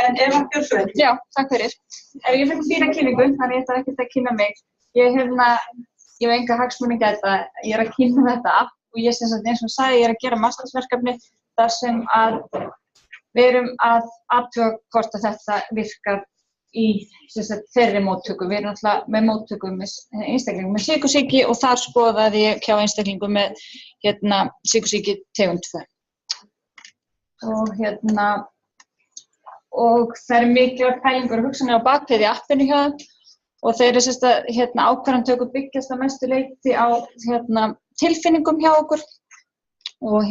En Eva Björnsson. Já, takk fyrir. Ég fekk fína kynningu, þannig ég ætla ekkert að kynna mig. Ég hef enga hagsmuni gæta, ég að kynna þetta og ég sem sagt eins og sagði, ég að gera mastersverkefni þar sem að við erum að athuga hvort að þetta virkar í þeirri móttöku. Við erum alltaf með móttöku með einstaklingum með sykursýki og þar skoðaði ég hjá einstaklingum með sykursýki tegund 2. Og það eru mikilvægt pælingar og hugsanir á bakvið í appinu hjá þeim og þeir eru ákvarðantöku byggjast að mestu leyti á tilfinningum hjá okkur og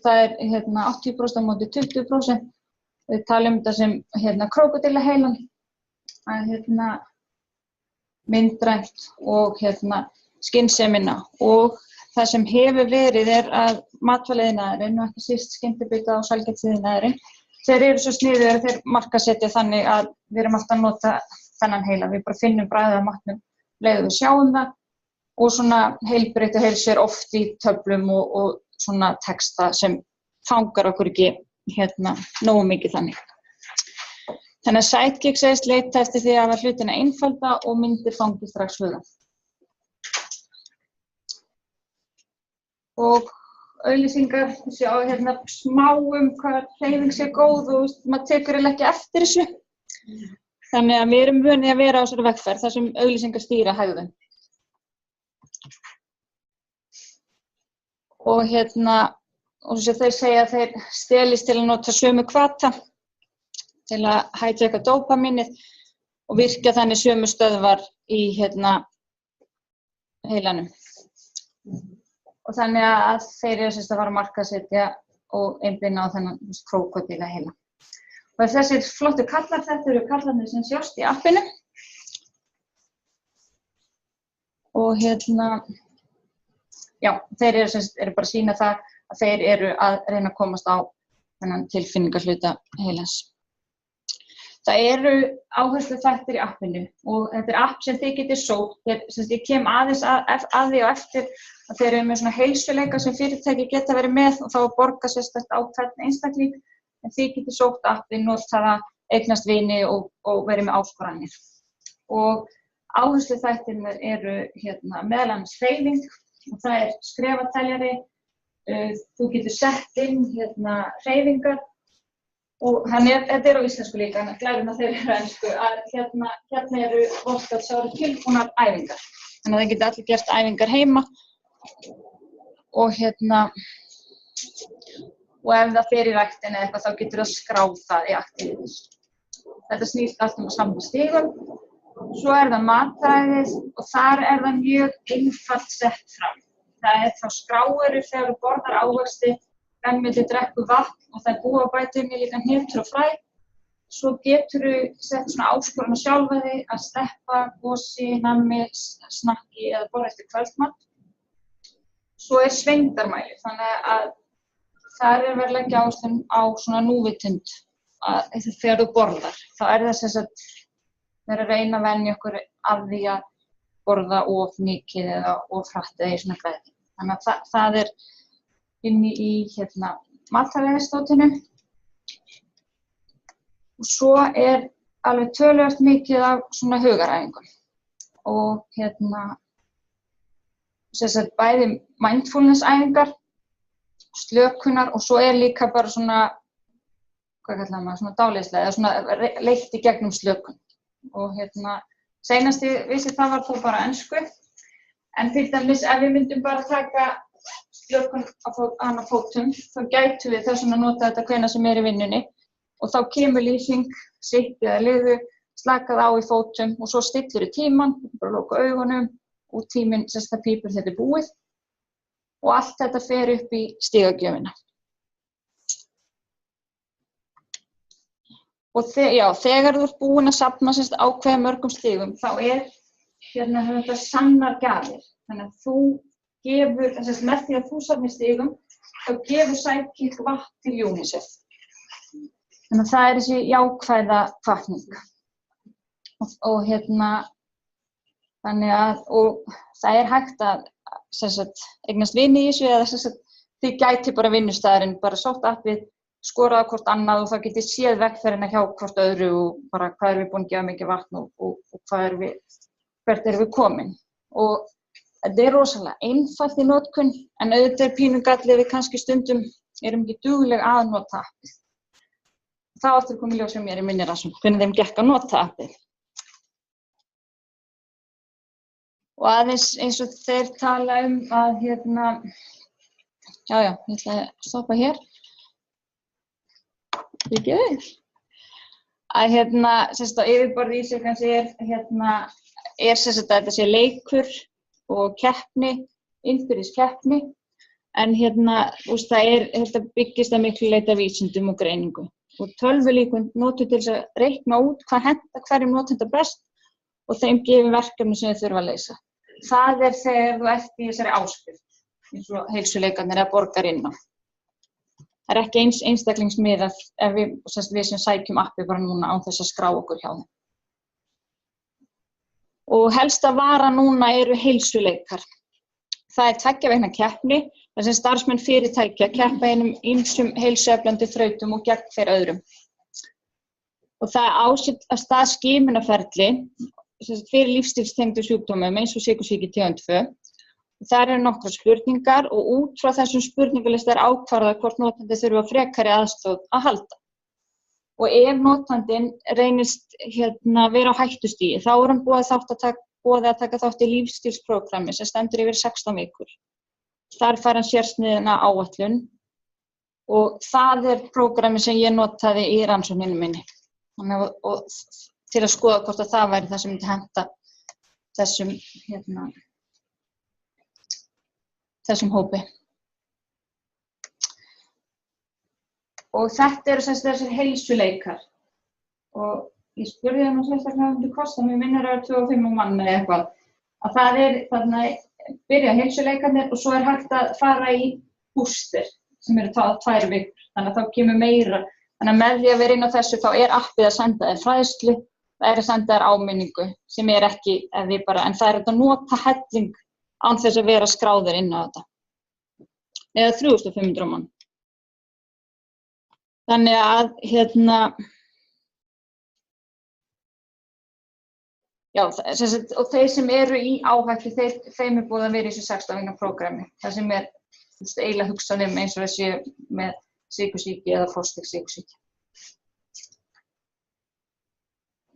það er 80% á móti 20%. Við talum þetta sem krókódílaheilann, myndrænt og skynsemina og það sem hefur verið er að matvælaiðnaðurinn og ekki síst skyndibita og sælgætiðnaðurinn, þeir eru svo sniðugir að þeir markaðssetja þannig að við erum alltaf að nota þennan heila. Við bara finnum bragðið af matnum, leiðum við sjáum það og svona heilbrigt og heilsu er oft í töflum og svona texta sem fangar okkur ekki nógu mikið þannig. Þannig að Sidekick segist leita eftir því að hafa hlutina einfalda og myndir fangi strax hugann. Og auglýsingar, sjá smá hvað hreyfing sé góð og maður tekur ekki eftir þessu. Þannig að við erum vönið að vera á þessari vegferð þar sem auglýsingar stýra hegðun. Og þeir segja að þeir stelist til að nota sömu hvata til að hægja dópamínið og virkja þannig sömu stöðvar í heilanum. Og þannig að þeir eru að fara að markaðssetja og einblína á þennan krókódílaheila. Og þessir flottu kallar, þetta eru kallarnir sem sjást í appinu. Og já, þeir eru bara að sýna það að þeir eru að reyna að komast á þennan tilfinningarhluta heilans. Það eru áhersluþættir í appinu og þetta er app sem þið getið sótt. Ég kem aðeins að því og eftir að þeir eru með svona heilsuleika sem fyrirtæki geta verið með og þá borga sérstakt á hvern einstakling. En þið getið sótt appið, nota það, eignast vini og verið með áskoranir. Og áhersluþættirnir eru meðal annars hreyfing og það er skrefateljari. Þú getur sett inn hreyfingar og þetta er á íslensku líka, en glærum að þeir eru ensku, að hérna eru workouts, það eru tilbúnar æfingar. Þannig að það geta allir gert æfingar heima og og ef það fer í ræktin eða eitthvað þá getur það skráð það í Activities. Þetta snýst allt á sama stigum. Svo er það matræðið og þar er það mjög einfalt sett fram. Það er þá skráirðu þegar þú borðar ávexti, grænmeti, drekkur vatn og það er búið að bæta inn í líka hnetur og fræ. Svo getur þú sett svona áskorun að sjálfa þig að steppa, gosi, nammi, snakki eða borða eftir kvöldmat. Svo er svengdarmæli, þannig að þar er verið að leggja áherslu á svona núvitund þegar þú borðar. Þá er það sem sagt verið að reyna að venja okkur af því að borða of mikið eða of hratt eða í svona græði. Þannig að það er inni í matvælaveðstótinu. Og svo er alveg töluvert mikið af svona hugaræfingum. Og sem sagt bæði mindfulness æfingar, slökunar og svo er líka bara svona, hvað kallar maður, svona dáleiðslega eða svona leitt í gegnum slökun. Og seinast ég vissi það var þó bara ensku, en til dæmis ef við myndum bara taka slökun á fótum, þá gætum við þess að nota þetta hvenær sem er í vinnunni og þá kemur lýsing, sitt eða liðu, slakað á í fótum og svo stillir í tíman, bara loka augunum og tíminn það pípur þetta er búið og allt þetta fer upp í stigagjöfina. Og þegar þú ert búin að safna ákveða mörgum stigum, þá er þetta sannar gjafir. Þannig að þú gefur, með því að þú safnir stigum, þá gefur Sidekick vatn til UNICEF. Þannig að það er þessi jákvæða hvatning. Þannig að, og það er hægt að eignast vini í þessu eða þið gæti bara vinnustaðurinn, bara sótt appið, skorað á hvort annað og þá getið séð vegferðina hjá hvort öðru og bara hvað við búin að gefa mikið vatn og hvert við komin. Og þetta rosalega einfalt í notkun, en auðvitað pínu gallið við kannski stundum erum ekki dugleg að nota appið. Það aftur komið ljós hjá mér í minni rannsókn, hvernig þeim gekk að nota appið. Og aðeins eins og þeir tala að ég ætla að stoppa hér. Ekki veið. Að yfirborð ísjakans er þetta sé leikur og keppni, innbyrðis keppni, en þetta byggist að miklu leyti af vísindum og greiningu. Og tölvulíkön notuð til þess að reikna út hvað henta hverjum notenda best og þeim gefið verkefni sem þau þurfa að leysa. Það þegar þú ert í þessari áskrift, eins og heilsuleikarnir eða borgarinn á. Það ekki eins einstaklingsmiðað ef við sem sækjum appið bara núna án þess að skrá okkur hjá þeim. Og helsta vara núna eru heilsuleikar. Það 2 vikna keppni, þar sem starfsmenn fyrirtækja keppa einum ýmsum heilsueflandi þrautum og gegn hver öðrum. Og það á sér stað skimunarferli fyrir lífsstílstengdum sjúkdómum eins og sykursýki tegund 2. Þar eru nokkrar spurningar og út frá þessum spurningalista ákvarðað hvort notandi þurfa frekari aðstoð að halda. Og ef notandinn reynist vera á hættustigi, þá hann boðið að taka þátt í lífsstílsprógrammi sem stendur yfir 16 vikur. Þar fær hann sérsniðna áætlun og það prógrammi sem ég notaði í rannsókninni minni. Og til að skoða hvort að það væri það sem myndi henta þessum hópi. Og þetta eru þessir heilsuleikar. Og ég spurði það sérstaklega hvað þetta kostar, mér minnir að 25 mann eða eitthvað. Að það þarna byrja heilsuleikarnir og svo hægt að fara í bústir sem eru 2 vikur. Þannig að þá kemur meira. Þannig að með því að vera inn á þessu þá appið að senda þér fræðslu, það að senda þér áminningu sem ekki, en það að nota helling án þess að vera skráður inn á þetta. Eða 3500 mann. Þannig að og þeir sem eru í áhættu, þeim búið að vera í þessu 16 vikna prógrammi. Það sem eiginlega hugsað eins og þessi með sykursýki eða fóstursykursýki.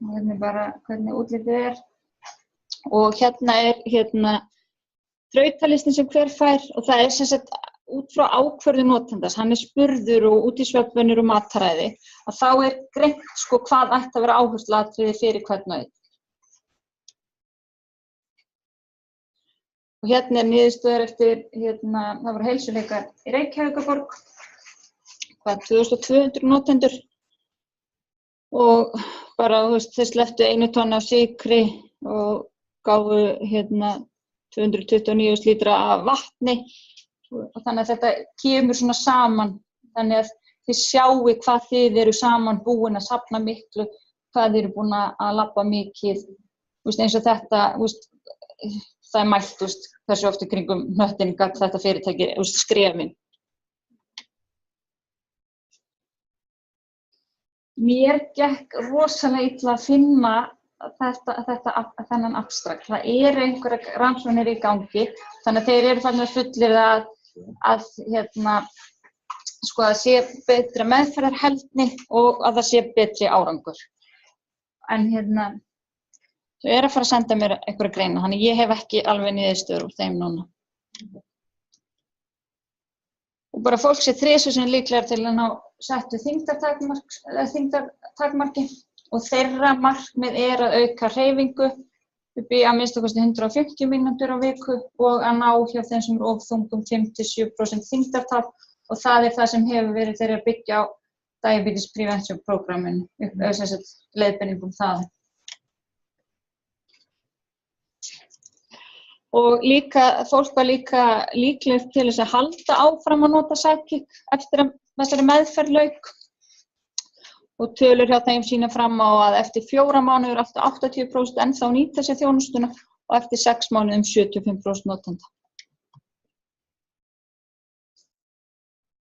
Og bara hvernig útlitið Og þrautalistin sem hver fær og það út frá ákvörðun notandans, hann spurður og út í svefnvenjur og mataræði, að þá greint hvað ætti að vera áhersluatriði fyrir hvern og einn. Og niðurstöður eftir, það voru heilsuleikar í Reykjavíkurborg, 2200 notendur og bara, þeir slepptu 1 tonn af sykri og gáfu 229 lítra af vatni og þannig að þetta kemur svona saman, þannig að þið sjáu hvað þið eru saman búin að safna miklu, hvað þið eru búin að labba mikið, eins og þetta, það mælt, hversu oft í kringum hnöttinn gat þetta fyrirtæki skrefin. Mér gekk rosalega illa að finna þennan abstrakt. Það einhverjar rannsóknir í gangi, þannig að þeir eru farnir að fullyrða að sé betra meðferðarhæfni og að það sé betri árangur. En þau eru að fara að senda mér einhverja greina, þannig ég hef ekki alveg niðurstöður úr þeim núna. Og bara fólk sé 3 sinnum líklegar til að ná settu þyngdartakmarki og þeirra markmið að auka hreyfingu upp í að minnsta kosti 150 mínútur á viku og að ná hjá þeim sem eru of þungum 5–7% þyngdartap og það það sem hefur verið þeirra að byggja á Diabetes Prevention Programminu, leiðbeiningum það. Og fólk var líklegt til þess að halda áfram að nota Sidekick eftir að þessari meðferð lauk. Og tölur hjá þeim sýna fram á að eftir 4 mánuði allt 80% ennþá nýta sér þjónustuna og eftir 6 mánuði 75% notenda.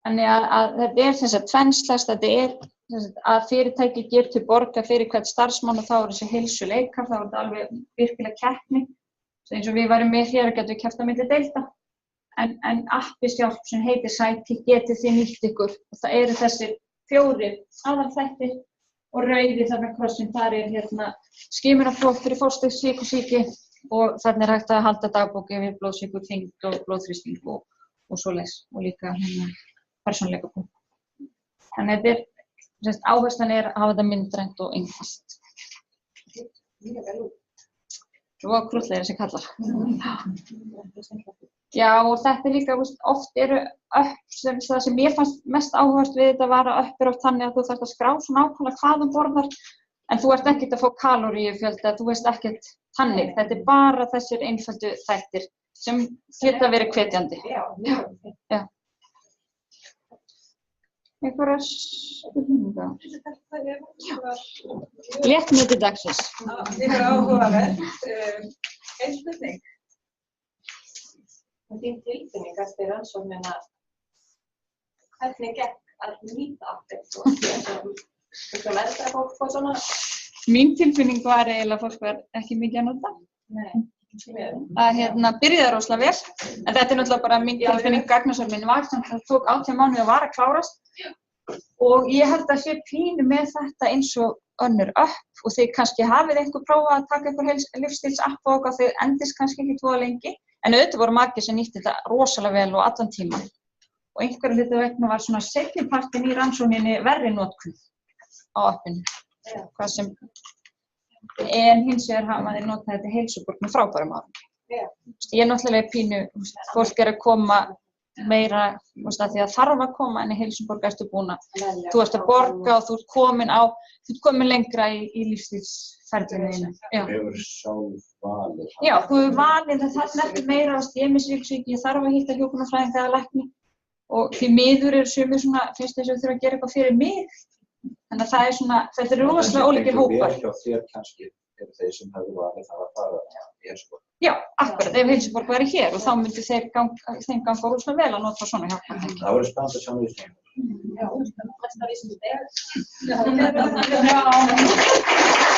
Þannig að þetta sem sagt tvennslast, þetta sem sagt að fyrirtæki getur borgað fyrir hvern starfsmann og þá þessi heilsuleikar, þá þetta alveg virkilega keppni. Svo eins og við varum með hér og getum keppt á milli deilda. En appið sjálf sem heitir Sæti getið þið nýtt ykkur og það eru þessir 4 aðalþættir og rauði þarna krossinn, þar hérna skimunarpróf fyrir fóstur, sykursýki og þarna hægt að halda dagbók yfir blóðsykur, þyngd og blóðþrýsting og svoleiðis og líka persónuleikapróf. Þannig að áherslan að hafa þetta myndrænt og einfalt. Það var krúttlegir þessi kallar. Já, og þetta líka, oft eru það sem ég fannst mest áhugavert við þetta var að upp oft þannig að þú þarft að skrá svo nákvæmlega hvað þú borðar, en þú ert ekkert að fá kaloríufjölda, þú veist ekkert þannig. Þetta bara þessir einföldu þættir sem geta verið hvetjandi. Já. Einhverjar spurningar? Léttmeti dagsins. Þið er áhugavert. Ein spurning. Þín tilfinning eftir rannsóknina, hvernig gekk að nýta appið og læra fólk og svona? Mín tilfinning var eiginlega að fólk var ekki mikið að nota. Nei. Að byrjaði rosalega vel, en þetta er náttúrulega bara mín tilfinning. Gagnasöfnin var, það tók 18 mánuði að var að klárast og ég held að sé pínu með þetta eins og önnur upp og þið kannski hafið einhver prófað að taka einhver lífstílsapp og þau endist kannski ekki voða lengi, en auðvitað voru margir sem nýtti þetta rosalega vel og allan tíma og einhverju hluta vegna var svona seinni partinn í rannsókninni verri notkun á appinu, hvað sem en hins vegar hafa þeir notað þetta heilsuborg með frábærum árangri. Ég er náttúrulega pínu, fólk að koma meira, að því að þarf að koma en í heilsuborg ertu búin að, þú ert að borga og þú ert komin lengra í lífstílsferðinu. Hefur sjálf valið. Já, þú hefur valið að það er meira ég með sykursýki, ég þarf að hitta hjúkrunarfræðing eða lækni og því miður eru sumir svona, finnst þess að þurfa að gera eitthvað fyrir mig. Þannig að það svona, þetta eru rosalega ólíkir hópar. Hjá þér kannski eru þeir sem hefur valið það að fara í heilsuborg. Já, akkurat, ef heilsuborg væri hér og þá myndi þeim ganga rosalega vel að nota svona hjálpartæki. Það verður spennandi að sjá mjög snöggt. Já, það er vísindin. Já.